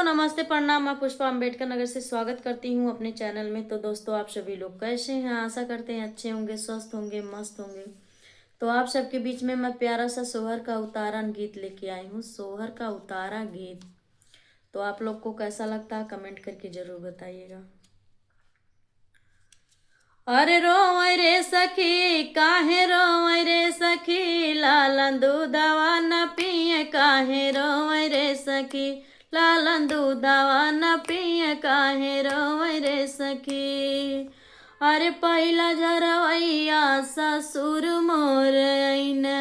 नमस्ते प्रणाम। मैं पुष्पा अम्बेडकर नगर से स्वागत करती हूँ अपने चैनल में। तो दोस्तों, आप सभी लोग कैसे हैं? आशा करते हैं अच्छे होंगे, स्वस्थ होंगे, मस्त होंगे। तो आप सबके बीच में मैं प्यारा सा सोहर का उतारन गीत लेके आई हूँ। सोहर का उतारा गीत तो आप लोग को कैसा लगता है कमेंट करके जरूर बताइएगा। अरे रोवै रे सखी, काहे रोवै रे सखी, लालन दूधवा न पिए, काहे रोवै रे सखी, लालन दूधवा न पिए, काहे रोवै रे सखी। अरे पहिला झरवैया ससुर मोर अइने,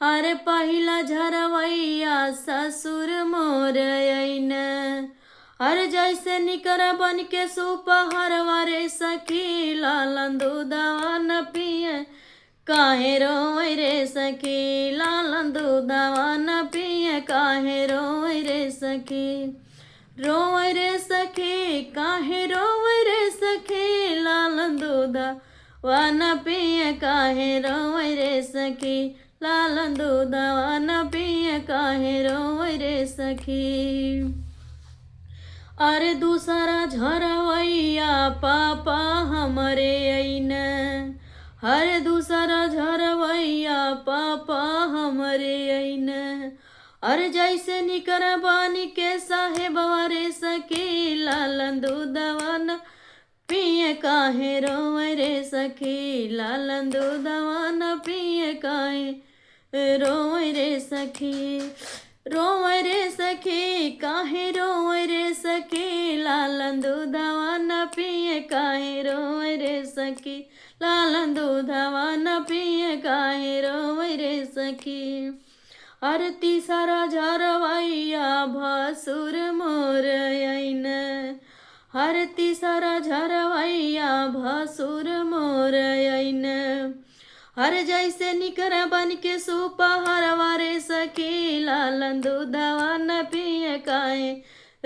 अरे पहिला झरवैया ससुर मोर अइने। अरे जैसे निकर बन के सुपहरवा रे सखी, लालन दूधवा न पिए, काहे रोवै रे सखी, लालन दूधवा न पिए, काहे रोवै रे सखी। रोवै रे सखी, काहे रोवै रे सखी, लालन दूधवा न पिए, काहे रोवै रे सखी, लालन दूधवा न पिए, काहे रोवै रे सखी। अरे दूसरा झरवैया पापा हमरे अइने, हरे दूसरा झरवैया पापा हमरे अइने। अरे जैसे निकर बानी के साहेबवा रे सखी, लालन दूधवा न पिए, काहे रोवै रे सखी, लालन दूधवा न पिए, काहे रोवै रे सखी। रोवै रे सखी, काहे रोवै रे सखी, लालन दूधवा न पिए, काहे रोवै रे सखी, लालन दूधवा न पिए, काहे रोवै रे सखी। अरे तीसरा झरवैया भसुर मोर अइने, हर तीसरा झरवैया भसुर मोर अइने। हर जैसे निकर बन के सुपहरवा रे सखी, लालन दूधवा न पिए, काहे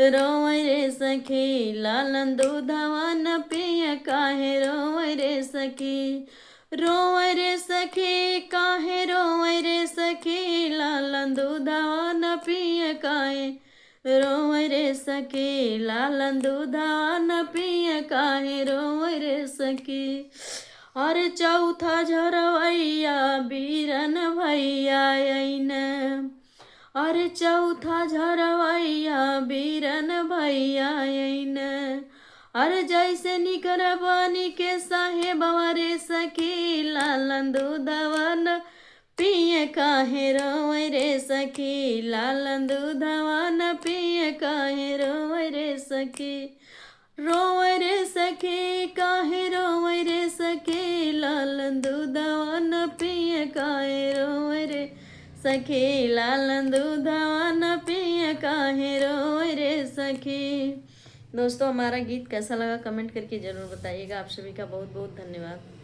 रोवै रे सखी, लालन दूधवा न पिए, काहे रोवै रे सखी। रोवै रे सखी, काहे रोवै रे सखी, लालन दूधवा न पिए, काहे रोवै रे सखी, लालन दूधवा न पिए, काहे रोवै रे सखी। अरे चौथा झरवैया बीरन भैया अइने, अरे चौथा झरवैया बीरन भैया अइने। अरे जैसे निकर बानी के साहेबवा रे सखी, लालन दूधवा न पिए, काहे रोवै रे सखी, लालन दूधवा न पिए, काहे रोवै रे सखी। रोवै रे सखी, काहे रोवै रे सखी, लालन दूधवा न पिए, काहे रोवै रे सखी, लालन दूधवा न पिए, काहे रोवै रे सखी। दोस्तों, हमारा गीत कैसा लगा कमेंट करके ज़रूर बताइएगा। आप सभी का बहुत बहुत धन्यवाद।